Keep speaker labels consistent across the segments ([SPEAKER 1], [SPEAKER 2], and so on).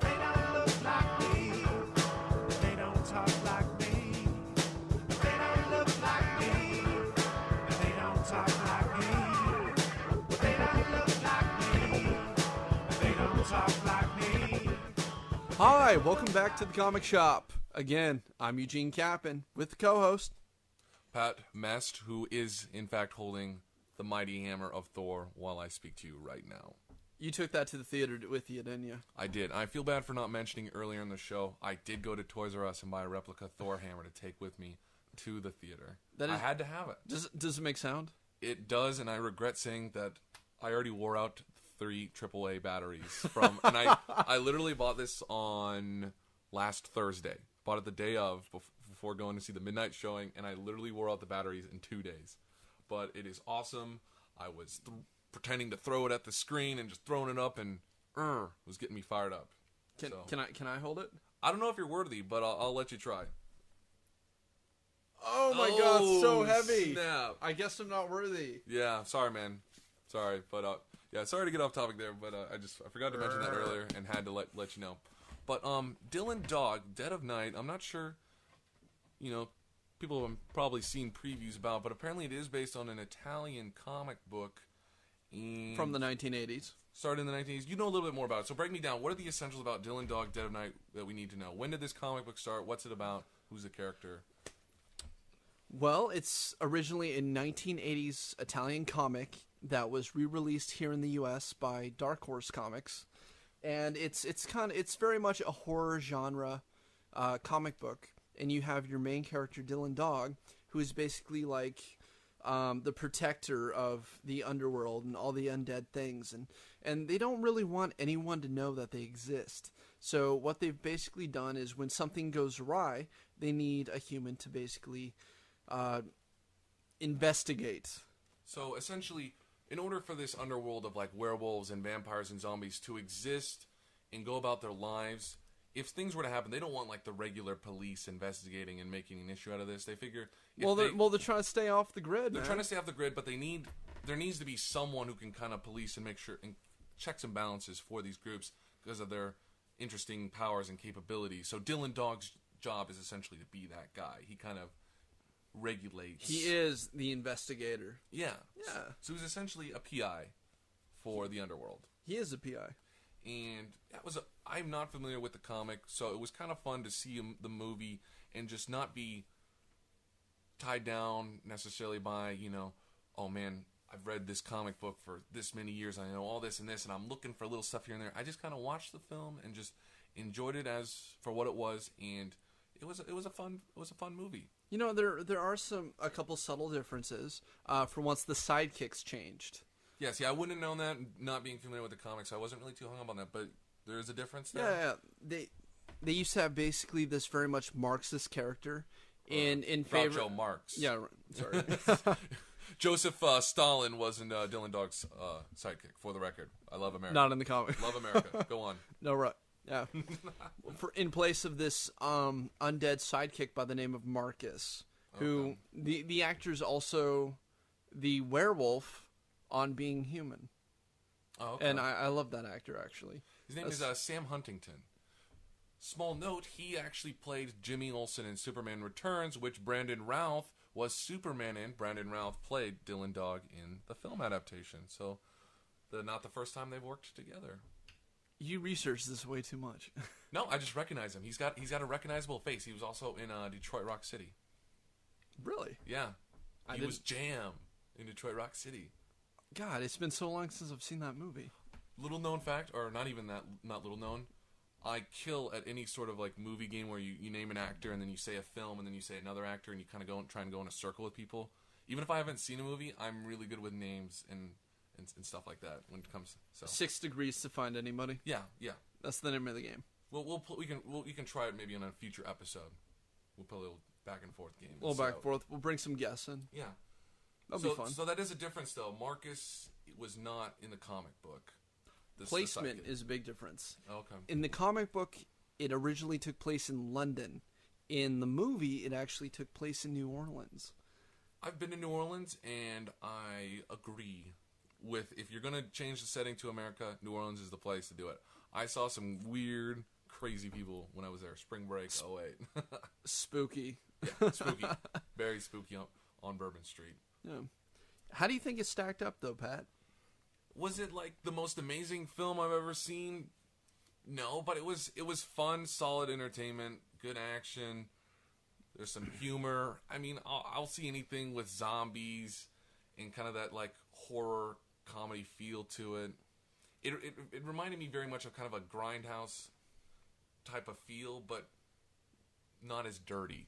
[SPEAKER 1] They don't look like me. They don't talk like me. They don't look like me. They don't talk like me. They don't look like me. They don't talk like me.
[SPEAKER 2] Hi, welcome back to the Comic Shop. Again, I'm Eugene Capon with the co-host
[SPEAKER 3] Pat Mest, who is in fact holding the mighty hammer of Thor while I speak to you right now.
[SPEAKER 2] You took that to the theater with you, didn't you?
[SPEAKER 3] I did. I feel bad for not mentioning earlier in the show. I did go to Toys R Us and buy a replica Thor hammer to take with me to the theater. I had to have it.
[SPEAKER 2] Does it make sound?
[SPEAKER 3] It does, and I regret saying that I already wore out 3 AAA batteries from, and I literally bought this on last Thursday. Bought it the day of before going to see the midnight showing, and I literally wore out the batteries in 2 days. But it is awesome. I was pretending to throw it at the screen and just throwing it up, and was getting me fired up.
[SPEAKER 2] Can I hold it?
[SPEAKER 3] I don't know if you're worthy, but I'll let you try.
[SPEAKER 2] Oh my God, so heavy!
[SPEAKER 3] Snap.
[SPEAKER 2] I guess I'm not worthy.
[SPEAKER 3] Yeah, sorry, man. Sorry, but yeah, sorry to get off topic there, but I forgot to mention that earlier and had to let you know. But Dylan Dog, Dead of Night, I'm not sure, people have probably seen previews about, but apparently it is based on an Italian comic book.
[SPEAKER 2] From the 1980s.
[SPEAKER 3] Started in the 1980s. You know a little bit more about it, so break me down. What are the essentials about Dylan Dog, Dead of Night that we need to know? When did this comic book start? What's it about? Who's the character?
[SPEAKER 2] Well, it's originally a 1980s Italian comic that was re-released here in the U.S. by Dark Horse Comics. And it's very much a horror genre comic book, and you have your main character Dylan Dog, who is basically like the protector of the underworld and all the undead things, and they don't really want anyone to know that they exist. So what they've basically done is when something goes awry, they need a human to basically investigate.
[SPEAKER 3] So essentially, in order for this underworld of like werewolves and vampires and zombies to exist and go about their lives, if things were to happen, they don't want like the regular police investigating and making an issue out of this. They figure
[SPEAKER 2] they're trying to stay off the grid.
[SPEAKER 3] They're trying to stay off the grid, but there needs to be someone who can kind of police and make sure and checks and balances for these groups because of their interesting powers and capabilities. So Dylan Dog's job is essentially to be that guy. He kind of regulates.
[SPEAKER 2] He is the investigator.
[SPEAKER 3] Yeah.
[SPEAKER 2] Yeah.
[SPEAKER 3] So he's essentially a PI for the underworld.
[SPEAKER 2] He is a PI.
[SPEAKER 3] And I'm not familiar with the comic, so it was kind of fun to see the movie and just not be tied down necessarily by, oh man, I've read this comic book for this many years, I know all this and this, and I'm looking for little stuff here and there. I just kind of watched the film and just enjoyed it as for what it was, and it was a fun movie.
[SPEAKER 2] There are a couple subtle differences. For once, the sidekicks changed.
[SPEAKER 3] Yeah, see, I wouldn't have known that, not being familiar with the comics, so I wasn't really too hung up on that, but there is a difference there?
[SPEAKER 2] Yeah. They used to have basically this very much Marxist character in favor...
[SPEAKER 3] Groucho Marx.
[SPEAKER 2] Yeah, sorry.
[SPEAKER 3] Joseph Stalin wasn't Dylan Dog's sidekick, for the record. I love America.
[SPEAKER 2] Not in the comic.
[SPEAKER 3] Love America. Go on.
[SPEAKER 2] No, right. Yeah. In place of this undead sidekick by the name of Marcus, who the actor's also the werewolf on Being Human.
[SPEAKER 3] Oh, okay.
[SPEAKER 2] And I love that actor, actually.
[SPEAKER 3] His name is Sam Huntington. Small note, he actually played Jimmy Olsen in Superman Returns, which Brandon Routh was Superman in. Brandon Routh played Dylan Dog in the film adaptation. So, not the first time they've worked together.
[SPEAKER 2] You researched this way too much.
[SPEAKER 3] No, I just recognize him. He's got a recognizable face. He was also in Detroit Rock City.
[SPEAKER 2] Really?
[SPEAKER 3] Yeah. He was Jam in Detroit Rock City.
[SPEAKER 2] God, it's been so long since I've seen that movie.
[SPEAKER 3] Little known fact, or not even that, not little known, I kill at any sort of like movie game where you name an actor and then you say a film and then you say another actor and you kind of try and go in a circle with people. Even if I haven't seen a movie, I'm really good with names and stuff like that when it comes. So
[SPEAKER 2] 6 degrees to find anybody.
[SPEAKER 3] Yeah.
[SPEAKER 2] That's the name of the game.
[SPEAKER 3] You can try it maybe on a future episode. We'll play a little back and forth game.
[SPEAKER 2] A little back and forth. We'll bring some guests in.
[SPEAKER 3] Yeah.
[SPEAKER 2] That'll be fun.
[SPEAKER 3] So that is a difference, though. Marcus was not in the comic book.
[SPEAKER 2] Placement is a big difference.
[SPEAKER 3] Okay.
[SPEAKER 2] In the comic book, it originally took place in London. In the movie, it actually took place in New Orleans.
[SPEAKER 3] I've been to New Orleans, and I agree. if you're gonna change the setting to America, New Orleans is the place to do it. I saw some weird, crazy people when I was there. Spring break. Oh wait,
[SPEAKER 2] Spooky.
[SPEAKER 3] yeah, spooky, very spooky on Bourbon Street.
[SPEAKER 2] Yeah. How do you think it stacked up, though, Pat?
[SPEAKER 3] Was it like the most amazing film I've ever seen? No, but it was fun, solid entertainment, good action. There's some humor. I mean, I'll see anything with zombies and kind of that like horror comedy feel to it. It reminded me very much of kind of a Grindhouse type of feel, but not as dirty.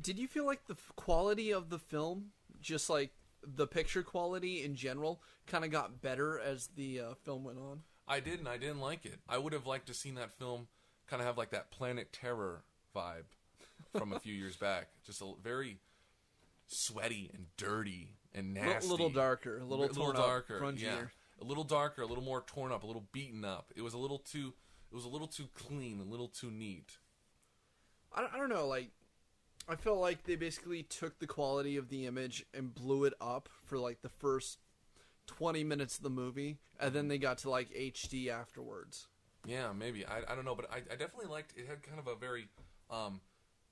[SPEAKER 2] Did you feel like the quality of the film, just like the picture quality in general, kind of got better as the film went on?
[SPEAKER 3] I didn't like it. I would have liked to seen that film kind of have like that Planet Terror vibe from a few years back. Just very sweaty and dirty and nasty.
[SPEAKER 2] A little darker, a little
[SPEAKER 3] darker,
[SPEAKER 2] grungier.
[SPEAKER 3] yeah. A little darker, a little more torn up, a little beaten up. It was a little too clean, a little too neat.
[SPEAKER 2] I don't know, like, I felt like they basically took the quality of the image and blew it up for like the first 20 minutes of the movie, and then they got to like HD afterwards.
[SPEAKER 3] Yeah, maybe. I don't know, but I definitely liked it. Had kind of a very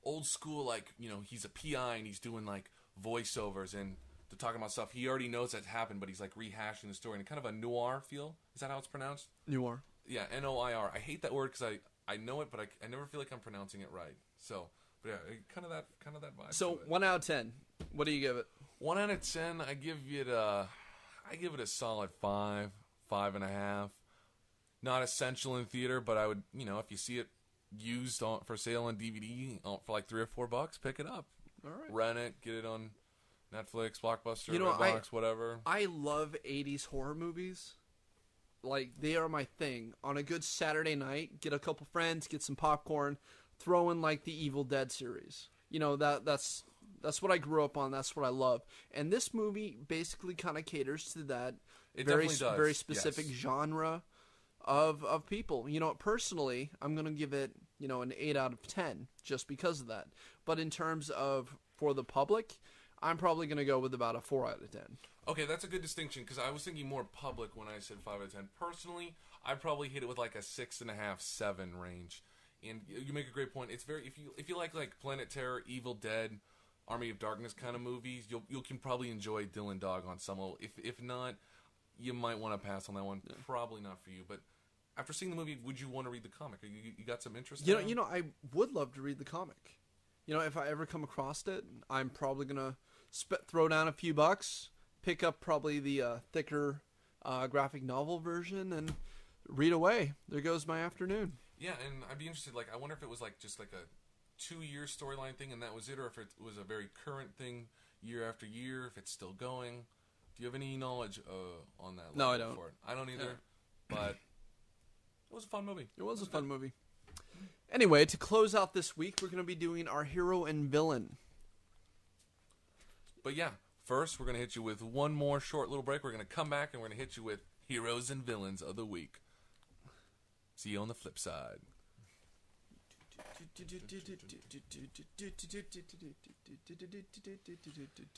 [SPEAKER 3] old school, like, you know, he's a PI and he's doing like voiceovers and they're talking about stuff he already knows that's happened, but he's like rehashing the story, and kind of a noir feel. Is that how it's pronounced?
[SPEAKER 2] Noir.
[SPEAKER 3] Yeah, Noir. I hate that word because I know it, but I never feel like I'm pronouncing it right. So, but yeah, kind of that vibe.
[SPEAKER 2] So 1 out of 10. What do you give it?
[SPEAKER 3] 1 out of 10. I give it a solid 5.5. Not essential in theater, but I would, you know, if you see it used for sale on DVD for like $3 or $4, pick it up.
[SPEAKER 2] All right.
[SPEAKER 3] Rent it, get it on Netflix, Blockbuster,
[SPEAKER 2] You know,
[SPEAKER 3] Redbox, whatever.
[SPEAKER 2] I love 80s horror movies. Like, they are my thing. On a good Saturday night, get a couple friends, get some popcorn, throw in like the Evil Dead series. You know, that's what I grew up on. That's what I love. And this movie basically kind of caters to that very specific genre of people. You know, personally, I'm going to give it, you know, an 8 out of 10 just because of that. But in terms of for the public, I'm probably going to go with about a 4 out of 10.
[SPEAKER 3] Okay, that's a good distinction, because I was thinking more public when I said 5 out of 10. Personally, I'd probably hit it with like a 6.5, 7 range. And you make a great point. It's very, if you like Planet Terror, Evil Dead, Army of Darkness kind of movies, you can probably enjoy Dylan Dog on some level. If not, you might want to pass on that one. Yeah. Probably not for you. But after seeing the movie, would you want to read the comic? You got some interest?
[SPEAKER 2] You know, I would love to read the comic. You know, if I ever come across it, I'm probably gonna throw down a few bucks, pick up probably the thicker graphic novel version, and read away. There goes my afternoon.
[SPEAKER 3] Yeah, and I'd be interested. Like, I wonder if it was like just like a 2-year storyline thing, and that was it, or if it was a very current thing, year after year. If it's still going. Do you have any knowledge on that?
[SPEAKER 2] No, I don't.
[SPEAKER 3] For it? I don't either. Yeah. But it was a fun movie.
[SPEAKER 2] It was a fun movie. Anyway, to close out this week, we're going to be doing our hero and villain.
[SPEAKER 3] But yeah, first we're going to hit you with one more short little break. We're going to come back and we're going to hit you with heroes and villains of the week. See you on the flip side.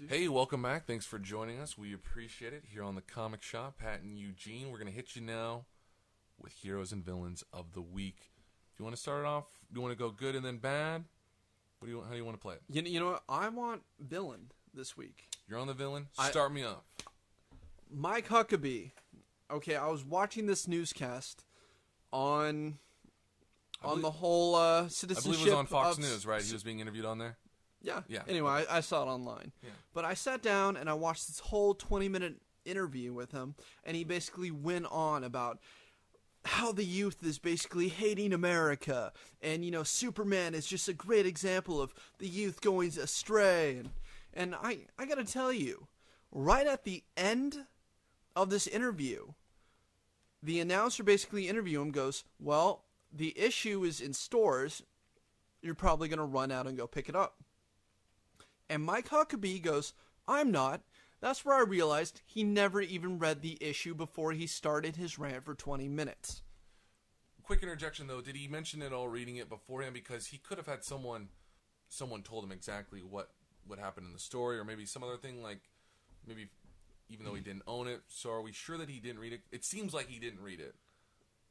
[SPEAKER 3] Hey, welcome back. Thanks for joining us. We appreciate it. Here on the Comic Shop, Pat and Eugene. We're going to hit you now with heroes and villains of the week. If you want to start it off, do you want to go good and then bad? How do you want to play it?
[SPEAKER 2] You know what? I want villain this week.
[SPEAKER 3] You're on the villain? Start me off.
[SPEAKER 2] Mike Huckabee. Okay, I was watching this newscast on the whole Citizenship.
[SPEAKER 3] I believe it was on Fox News, right? He was being interviewed on there?
[SPEAKER 2] Yeah. Anyway, I saw it online.
[SPEAKER 3] Yeah.
[SPEAKER 2] But I sat down and I watched this whole 20-minute interview with him, and he basically went on about how the youth is basically hating America, and, you know, Superman is just a great example of the youth going astray. And I gotta tell you, right at the end of this interview, the announcer basically interviewed him, goes, well, the issue is in stores, you're probably going to run out and go pick it up. And Mike Huckabee goes, I'm not. That's where I realized he never even read the issue before he started his rant for 20 minutes.
[SPEAKER 3] Quick interjection, though. Did he mention it all reading it beforehand? Because he could have had someone told him exactly what happened in the story, or maybe some other thing, like maybe even though he didn't own it. So are we sure that he didn't read it? It seems like he didn't read it,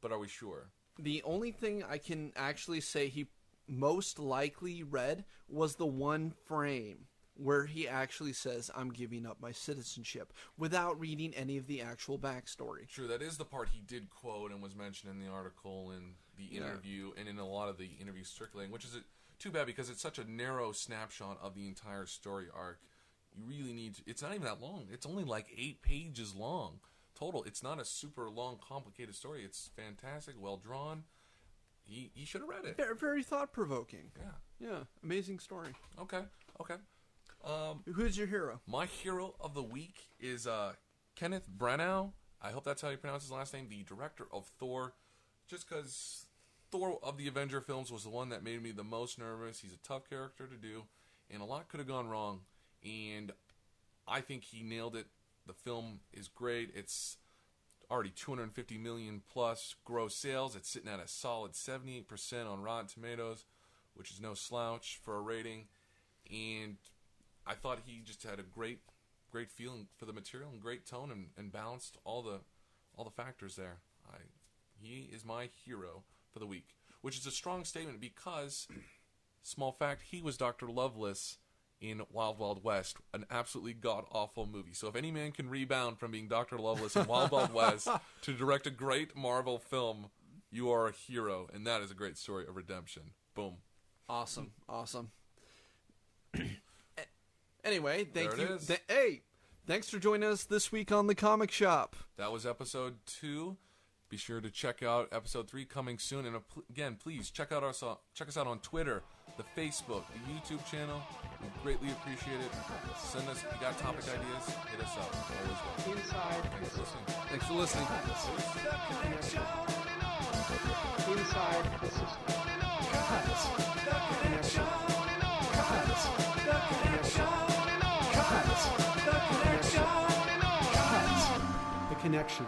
[SPEAKER 3] but are we sure?
[SPEAKER 2] The only thing I can actually say he most likely read was the one frame where he actually says, I'm giving up my citizenship, without reading any of the actual backstory.
[SPEAKER 3] True, that is the part he did quote and was mentioned in the article and the interview and in a lot of the interviews circulating, which is too bad because it's such a narrow snapshot of the entire story arc. You really need to, it's not even that long. It's only like 8 pages long total. It's not a super long, complicated story. It's fantastic, well drawn. He should have read it.
[SPEAKER 2] Very, very thought-provoking.
[SPEAKER 3] Yeah.
[SPEAKER 2] Yeah, amazing story.
[SPEAKER 3] Okay.
[SPEAKER 2] Who's your hero?
[SPEAKER 3] My hero of the week is Kenneth Branagh. I hope that's how you pronounce his last name. The director of Thor. Just because Thor of the Avenger films was the one that made me the most nervous. He's a tough character to do, and a lot could have gone wrong. And I think he nailed it. The film is great. It's already 250 million plus gross sales. It's sitting at a solid 78% on Rotten Tomatoes, which is no slouch for a rating. And I thought he just had a great feeling for the material and great tone and balanced all the factors there. He is my hero for the week, which is a strong statement because, small fact, he was Dr. Loveless in Wild Wild West, an absolutely god-awful movie. So if any man can rebound from being Dr. Loveless in Wild Wild West to direct a great Marvel film, you are a hero, and that is a great story of redemption. Boom.
[SPEAKER 2] Awesome. Anyway, thank
[SPEAKER 3] There
[SPEAKER 2] you.
[SPEAKER 3] it is.
[SPEAKER 2] Hey, thanks for joining us this week on The Comic Shop.
[SPEAKER 3] That was episode 2. Be sure to check out episode 3 coming soon. And again, please check us out on Twitter, the Facebook, the YouTube channel. We greatly appreciate it. Send us, if you got topic ideas, hit us up. Always will.
[SPEAKER 4] Inside
[SPEAKER 3] Thanks for listening.
[SPEAKER 2] Thanks for listening.
[SPEAKER 4] inside the system. The connection.